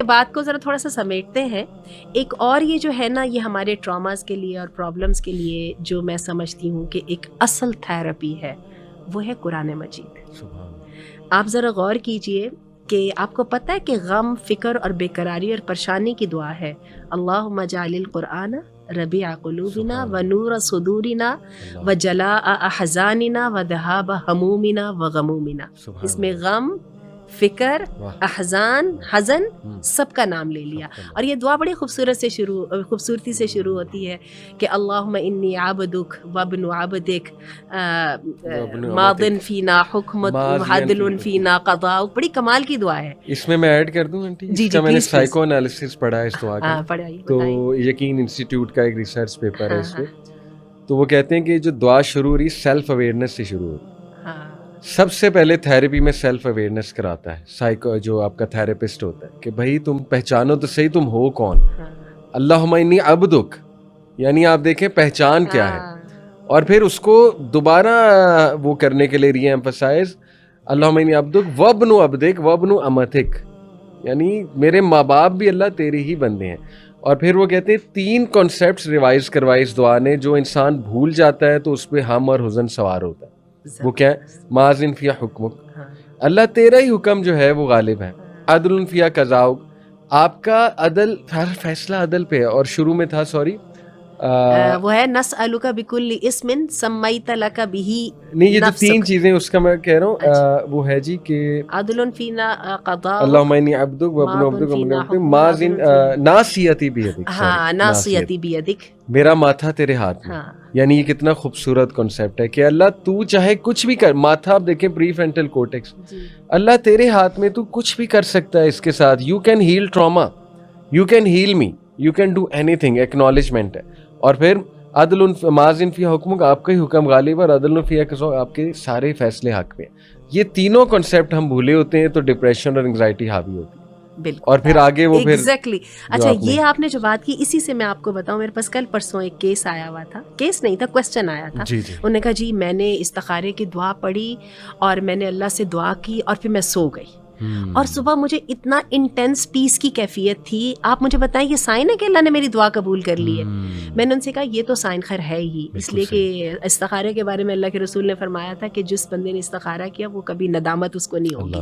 بات کو ذرا تھوڑا سا سمیٹتے ہیں. ایک اور یہ جو ہے نا، یہ ہمارے ٹراماز کے لیے اور پرابلمس کے لیے جو میں سمجھتی ہوں کہ ایک اصل تھراپی ہے، وہ ہے قرآن مجید. آپ ذرا غور کیجئے کہ آپ کو پتہ ہے کہ غم، فکر اور بے قراری اور پریشانی کی دعا ہے اللہم اجعل القرآن ربیع قلوبنا و نور صدورنا و جلاء احزاننا و ذہاب ہمومنا و غمومنا. اس میں غم، فکر، احزان، حزن سب کا نام لے لیا. اور یہ دعا بڑی خوبصورتی سے شروع ہوتی ہے کہ اللہم انی عبدک وابن عبدک ماض فینا حکمت عدل فینا قضاء. بڑی کمال کی دعا ہے. اس میں ایڈ کر دوں آنٹی، جی اس کا میں نے پلیز سائیکو انالیسس پڑھا ہے اس دعا کا. پڑھائیے. تو یقین انسٹیٹیوٹ کا ایک ریسرچ پیپر ہے اس میں. تو وہ کہتے ہیں کہ جو دعا شروع ہو رہی سیلف اویئرنیس سے شروع ہوتی. سب سے پہلے تھیراپی میں سیلف اویئرنیس کراتا ہے سائیکو، جو آپ کا تھراپسٹ ہوتا ہے، کہ بھائی تم پہچانو تو صحیح تم ہو کون. اللہم انی عبدک، یعنی آپ دیکھیں پہچان کیا ہے. اور پھر اس کو دوبارہ وہ کرنے کے لیے ری ایمفسائز اللہم انی عبدک وابن عبدک وابن امتک، یعنی میرے ماں باپ بھی اللہ تیرے ہی بندے ہیں. اور پھر وہ کہتے ہیں 3 کانسیپٹس ریوائز کروائے اس دعا نے، جو انسان بھول جاتا ہے تو اس پہ ہم اور حزن سوار ہوتا ہے. وہ کیا ہے؟ ماضٍ فی حکمک، اللہ تیرا ہی حکم جو ہے وہ غالب ہے. عدل فی قضاؤک، آپ کا عدل، ہر فیصلہ عدل پہ ہے. اور شروع میں تھا وہ ہے نسألک بکل اسم سمیت لک بہ، نہیں یہ جو 3 چیزیں اس کا میں کہہ رہا ہوں وہ ہے جی کہ عدل فینا قضاء، اللہم انی عبدک وابن عبدک وابن عبدک ماضٍ ناصیتی بیدک، ہاں ناصیتی بیدک، میرا ماتھا تیرے ہاتھ میں. یعنی یہ کتنا خوبصورت کانسیپٹ ہے کہ اللہ تو چاہے کچھ بھی کر. ماتھا آپ دیکھیں پری فرنٹل کورٹیکس، اللہ تیرے ہاتھ میں، تو کچھ بھی کر سکتا ہے اس کے ساتھ. You can heel trauma, you can heel me, you can do any thing. Acknowledgement ہے. اور پھر عدل ماضٍ فی حکمک، آپ کا ہی حکم غالب، اور عدل فی قضاء، آپ کے سارے فیصلے حق میں. یہ تینوں کانسیپٹ ہم بھولے ہوتے ہیں تو ڈپریشن اور انگزائٹی حاوی ہوتی ہے. بالکل. اور پھر آگے وہ پھر ایگزیکٹلی. اچھا یہ آپ نے جو بات کی، اسی سے میں آپ کو بتاؤں، میرے پاس کل پرسوں ایک کیس آیا ہوا تھا، کیس نہیں تھا، کوسچن آیا تھا. انہوں نے کہا جی میں نے استخارے کی دعا پڑھی اور میں نے اللہ سے دعا کی اور پھر میں سو گئی، اور صبح مجھے اتنا انٹینس پیس کی کیفیت تھی. آپ مجھے بتائیں یہ سائن ہے کہ اللہ نے میری دعا قبول کر لی ہے؟ میں نے ان سے کہا یہ تو سائن خیر ہے ہی، اس لیے کہ استخارے کے بارے میں اللہ کے رسول نے فرمایا تھا کہ جس بندے نے استخارہ کیا وہ کبھی ندامت اس کو نہیں ہوگی.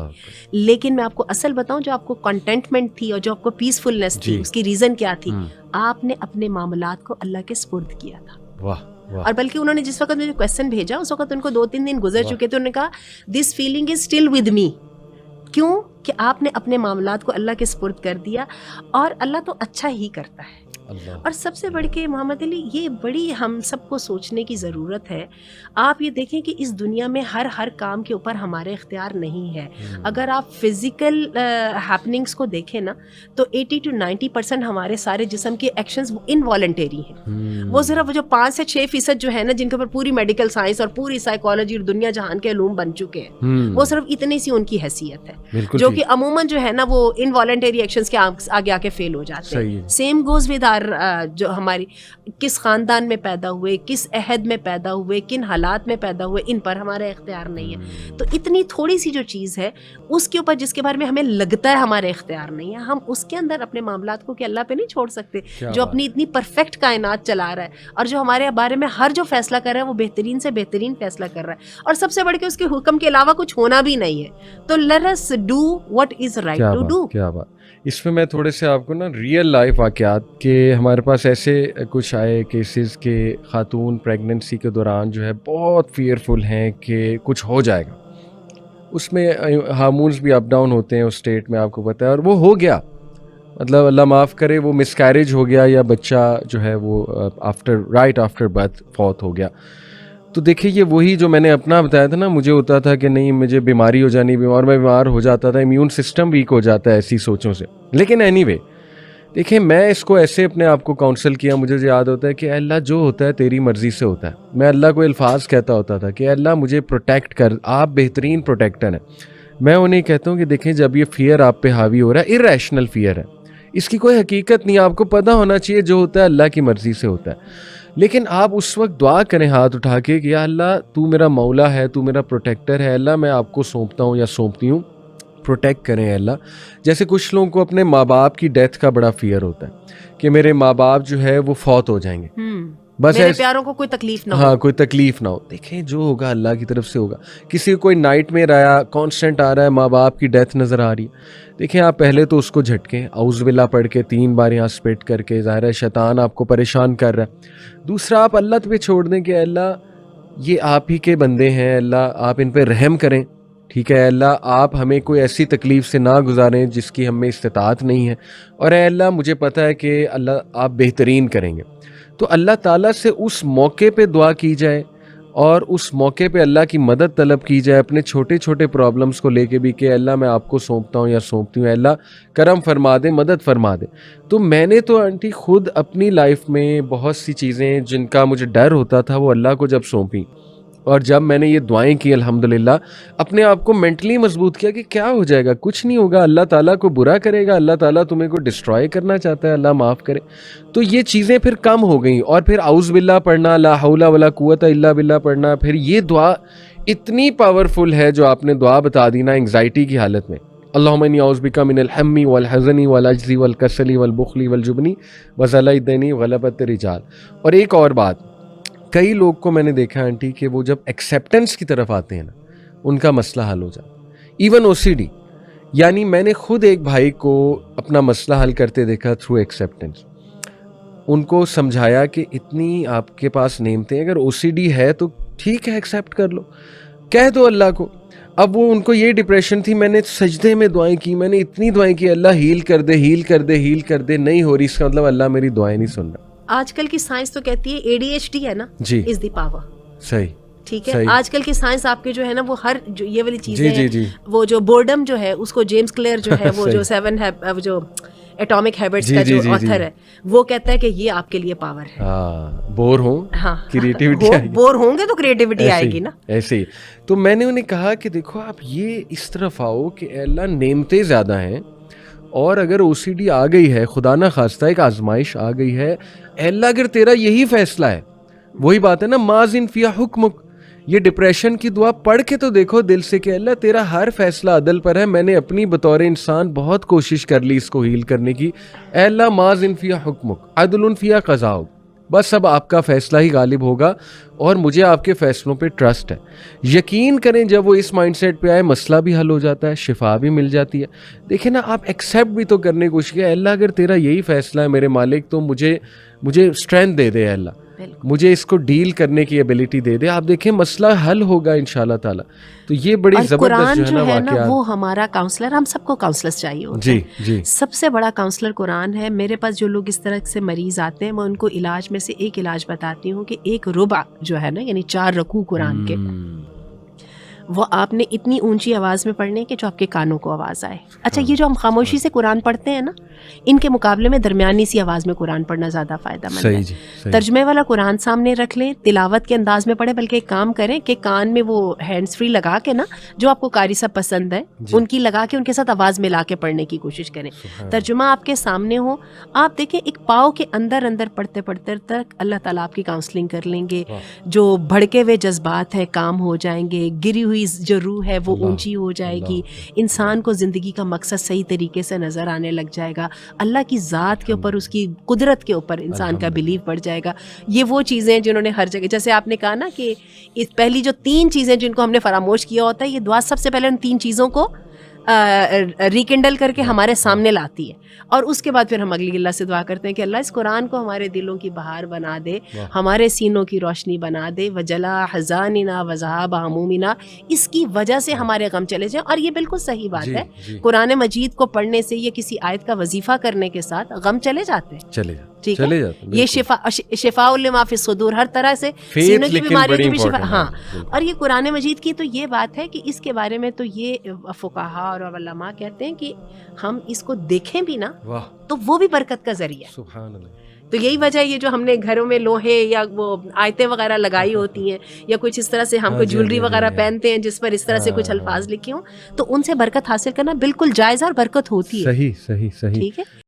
لیکن میں آپ کو اصل بتاؤں، جو آپ کو کنٹینٹمنٹ تھی اور جو آپ کو پیسفلنس تھی، اس کی ریزن کیا تھی؟ آپ نے اپنے معاملات کو اللہ کے سپرد کیا تھا. اور بلکہ انہوں نے جس وقت مجھے کویسچن بھیجا اس وقت ان کو 2-3 دن گزر چکے تھے. انہوں نے کہا this feeling is still with me. کیوں؟ کہ آپ نے اپنے معاملات کو اللہ کے سپرد کر دیا، اور اللہ تو اچھا ہی کرتا ہے. اور سب سے بڑھ کے محمد علی، یہ بڑی ہم سب کو سوچنے کی ضرورت ہے. آپ یہ دیکھیں کہ اس دنیا میں ہر کام کے اوپر ہمارے اختیار نہیں ہے. اگر آپ فزیکل ہیپننگس کو دیکھیں نا، تو 80-90% ہمارے سارے جسم کے ایکشنز انوالنٹری ہیں. وہ صرف جو 5 سے 6% جو ہے نا، جن کے اوپر پوری میڈیکل سائنس اور پوری سائیکالوجی اور دنیا جہان کے علوم بن چکے ہیں، وہ صرف اتنی سی ان کی حیثیت ہے، جو کہ عموماً جو ہے نا وہ انوالنٹری ایکشنز کے آگے آ کے فیل ہو جاتے ہیں. سیم گوز ود جو ہماری کس خاندان میں پیدا ہوئے، کس عہد میں پیدا ہوئے، کن حالات میں پیدا ہوئے، ان پر ہمارا اختیار نہیں ہے. تو اتنی تھوڑی سی جو چیز ہے اس کے اوپر جس کے بارے میں ہمیں لگتا ہے ہمارے اختیار نہیں ہے، ہم اس کے اندر اپنے معاملات کو کہ اللہ پہ نہیں چھوڑ سکتے، جو اپنی اتنی پرفیکٹ کائنات چلا رہا ہے اور جو ہمارے بارے میں ہر جو فیصلہ کر رہا ہے وہ بہترین سے بہترین فیصلہ کر رہا ہے، اور سب سے بڑھ کے اس کے حکم کے علاوہ کچھ ہونا بھی نہیں ہے. تو let us do what is right to do. کیا بات. اس میں تھوڑے سے آپ کو نا ریئل لائف واقعات کے ہمارے پاس ایسے کچھ آئے کیسز کہ خاتون پریگننسی کے دوران جو ہے بہت فیئرفل ہیں کہ کچھ ہو جائے گا. اس میں ہارمونز بھی اپ ڈاؤن ہوتے ہیں اس اسٹیٹ میں، آپ کو پتہ ہے، اور وہ ہو گیا، مطلب اللہ معاف کرے وہ مس کیریج ہو گیا، یا بچہ جو ہے وہ رائٹ آفٹر برتھ فوت ہو گیا. تو دیکھیں یہ وہی جو میں نے اپنا بتایا تھا نا، مجھے ہوتا تھا کہ نہیں مجھے بیماری ہو جانی، اور میں بیمار ہو جاتا تھا، امیون سسٹم ویک ہو جاتا ہے ایسی سوچوں سے. لیکن اینی وے دیکھیں میں اس کو ایسے اپنے آپ کو کاؤنسل کیا، مجھے یاد ہوتا ہے کہ اللہ جو ہوتا ہے تیری مرضی سے ہوتا ہے. میں اللہ کو الفاظ کہتا ہوتا تھا کہ اللہ مجھے پروٹیکٹ کر، آپ بہترین پروٹیکٹر ہیں. میں انہیں کہتا ہوں کہ دیکھیں جب یہ فیئر آپ پہ حاوی ہو رہا ہے، ارریشنل فیئر ہے، اس کی کوئی حقیقت نہیں، آپ کو پتہ ہونا چاہیے جو ہوتا ہے اللہ کی مرضی سے ہوتا ہے. لیکن آپ اس وقت دعا کریں ہاتھ اٹھا کے کہ یا اللہ تو میرا مولا ہے، تو میرا پروٹیکٹر ہے، اللہ میں آپ کو سونپتا ہوں یا سونپتی ہوں، پروٹیکٹ کریں اللہ. جیسے کچھ لوگوں کو اپنے ماں باپ کی ڈیتھ کا بڑا فیئر ہوتا ہے کہ میرے ماں باپ جو ہے وہ فوت ہو جائیں گے, بس میرے پیاروں کو کوئی تکلیف نہ ہو. ہاں, کوئی تکلیف نہ ہو. دیکھیں جو ہوگا اللہ کی طرف سے ہوگا. کسی کو کوئی نائٹ میں آیا, کانسٹنٹ آ رہا ہے, ماں باپ کی ڈیتھ نظر آ رہی ہے, دیکھیں آپ پہلے تو اس کو جھٹکیں, اعوذ باللہ پڑھ کے 3 بار یہاں اسپٹ کر کے, ظاہر ہے شیطان آپ کو پریشان کر رہا ہے. دوسرا آپ اللہ پہ چھوڑ دیں کہ اللہ یہ آپ ہی کے بندے ہیں, اللہ آپ ان پہ رحم کریں, ٹھیک ہے اللہ آپ ہمیں کوئی ایسی تکلیف سے نہ گزاریں جس کی ہمیں استطاعت نہیں ہے, اور اے اللہ مجھے پتہ ہے کہ اللہ آپ بہترین کریں گے. تو اللہ تعالیٰ سے اس موقع پہ دعا کی جائے اور اس موقع پہ اللہ کی مدد طلب کی جائے, اپنے چھوٹے چھوٹے پرابلمس کو لے کے بھی کہ اللہ میں آپ کو سونپتا ہوں یا سونپتی ہوں, اللہ کرم فرما دے, مدد فرما دے. تو میں نے تو آنٹی خود اپنی لائف میں بہت سی چیزیں جن کا مجھے ڈر ہوتا تھا وہ اللہ کو جب سونپی, اور جب میں نے یہ دعائیں کی الحمدللہ اپنے آپ کو مینٹلی مضبوط کیا کہ کیا ہو جائے گا, کچھ نہیں ہوگا, اللہ تعالیٰ کو برا کرے گا, اللہ تعالیٰ تمہیں کو ڈسٹرائے کرنا چاہتا ہے, اللہ معاف کرے. تو یہ چیزیں پھر کم ہو گئیں, اور پھر اعوذ باللہ پڑھنا, لا حول ولا قوت الا باللہ پڑھنا, پھر یہ دعا اتنی پاورفل ہے جو آپ نے دعا بتا دی نا انگزائٹی کی حالت میں, اللہم انی اعوذ بک من الہم والحزن والعجز والکسل والبخل والجبن وذل الدین وغلبۃ الرجال. اور ایک اور بات, کئی لوگ کو میں نے دیکھا آنٹی کہ وہ جب ایکسیپٹنس کی طرف آتے ہیں نا ان کا مسئلہ حل ہو جاتا ہے. ایون او سی ڈی, یعنی میں نے خود ایک بھائی کو اپنا مسئلہ حل کرتے دیکھا تھرو ایکسیپٹنس. ان کو سمجھایا کہ اتنی آپ کے پاس نعمتیں, اگر او سی ڈی ہے تو ٹھیک ہے ایکسیپٹ کر لو, کہہ دو اللہ کو. اب وہ ان کو یہ ڈپریشن تھی, میں نے سجدے میں دعائیں کی, میں نے اتنی دعائیں کی اللہ ہیل کر دے, ہیل کر دے, ہیل کر دے, نہیں ہو رہی, اس کا مطلب اللہ میری دعائیں نہیں سن رہا. آج کل کی سائنس تو کہتی ہے ADHD ہے نا, جی از دی پاور. صحیح, ٹھیک ہے, آج کل کی سائنس آپ کے جو ہے نا وہ ہر جو یہ والی چیزیں جی جی, وہ جو بورڈم جو ہے اس کو جیمس کلیئر جو ہے وہ جو 7 جو ایٹامک ہیبٹس کا جو آتھر ہے وہ کہتا ہے کہ یہ آپ کے لیے پاور ہے. بور ہوں, کریٹیوٹی آئے گی, بور ہوں گے تو کریٹیوٹی آئے گی نا, ایسے ہی. تو میں نے انہیں کہا کہ دیکھو آپ یہ اس طرف آؤ کہ اے اللہ نعمتیں زیادہ ہیں, اور اگر او سی ڈی آ گئی ہے, خدا نہ خواستہ ایک آزمائش آ گئی ہے, اے اللہ اگر تیرا یہی فیصلہ ہے, وہی بات ہے نا ماذن فی حکمک, یہ ڈپریشن کی دعا پڑھ کے تو دیکھو دل سے کہ اللہ تیرا ہر فیصلہ عدل پر ہے, میں نے اپنی بطور انسان بہت کوشش کر لی اس کو ہیل کرنے کی, اے اللہ ماذن فی حکمک عدل فی قضاؤک, بس اب آپ کا فیصلہ ہی غالب ہوگا, اور مجھے آپ کے فیصلوں پہ ٹرسٹ ہے. یقین کریں جب وہ اس مائنڈ سیٹ پہ آئے مسئلہ بھی حل ہو جاتا ہے, شفا بھی مل جاتی ہے. دیکھیں نا آپ ایکسیپٹ بھی تو کرنے کی کوشش کیا, اللہ اگر تیرا یہی فیصلہ ہے میرے مالک تو مجھے اسٹرینتھ دے دے, اللہ مجھے اس کو ڈیل کرنے کی ایبیلٹی دے دے. آپ دیکھیں مسئلہ حل ہوگا انشاءاللہ تعالی. تو یہ بڑی زبردست جو ہے نا واقعہ, وہ ہمارا کاؤنسلر, ہم سب کو کاؤنسلرز چاہیے ہوتے ہیں. جی, سب سے بڑا کاؤنسلر قرآن ہے. میرے پاس جو لوگ اس طرح سے مریض آتے ہیں میں ان کو علاج میں سے ایک علاج بتاتی ہوں کہ 1 ربع جو ہے نا یعنی 4 رکوع قرآن کے, وہ آپ نے اتنی اونچی آواز میں پڑھنے کہ جو آپ کے کانوں کو آواز آئے. اچھا یہ جو ہم خاموشی سے قرآن پڑھتے ہیں نا ان کے مقابلے میں درمیانی سی آواز میں قرآن پڑھنا زیادہ فائدہ مند ہے. ترجمے والا قرآن سامنے رکھ لیں, تلاوت کے انداز میں پڑھیں, بلکہ ایک کام کریں کہ کان میں وہ ہینڈز فری لگا کے نا جو آپ کو قاری صاحب پسند ہے ان کی لگا کے ان کے ساتھ آواز ملا کے پڑھنے کی کوشش کریں. ترجمہ آپ کے سامنے ہو, آپ دیکھیں ایک پاؤ کے اندر پڑھتے پڑھتے تک اللہ تعالیٰ آپ کی کاؤنسلنگ کر لیں گے. جو بھڑکے ہوئے جذبات ہیں کام ہو جائیں گے, گری ہوئی جو روح ہے وہ اونچی ہو جائے گی, انسان کو زندگی کا مقصد صحیح طریقے سے نظر آنے لگ جائے گا, اللہ کی ذات کے اوپر اس کی قدرت کے اوپر انسان کا بلیو بڑھ جائے گا. یہ وہ چیزیں جنہوں نے ہر جگہ, جیسے آپ نے کہا نا کہ پہلی جو 3 چیزیں جن کو ہم نے فراموش کیا ہوتا ہے, یہ دعا سب سے پہلے ان 3 چیزوں کو ریکنڈل کر کے ہمارے سامنے لاتی ہے, اور اس کے بعد پھر ہم اگلی اللہ سے دعا کرتے ہیں کہ اللہ اس قرآن کو ہمارے دلوں کی بہار بنا دے, ہمارے سینوں کی روشنی بنا دے, وجلا حزاننا وذهاب همومنا, اس کی وجہ سے ہمارے غم چلے جائیں. اور یہ بالکل صحیح بات ہے, قرآن مجید کو پڑھنے سے یا کسی آیت کا وظیفہ کرنے کے ساتھ غم چلے جاتے ہیں. ٹھیک ہے, یہ شفاء لما فی الصدور, ہر طرح سے سینوں کی بیماریوں کی بھی شفا. ہاں, اور یہ قرآن مجید کی تو یہ بات ہے کہ اس کے بارے میں تو یہ فقہاء اور علماء کہتے ہیں کہ ہم اس کو دیکھیں بھی نا تو وہ بھی برکت کا ذریعہ. سبحان اللہ. تو یہی وجہ یہ جو ہم نے گھروں میں لوہے یا وہ آیتیں وغیرہ لگائی ہوتی ہیں یا کچھ اس طرح سے ہم کو جیولری وغیرہ پہنتے ہیں جس پر اس طرح سے کچھ الفاظ لکھے ہوں, تو ان سے برکت حاصل کرنا بالکل جائز اور برکت ہوتی ہے. صحیح. ٹھیک ہے.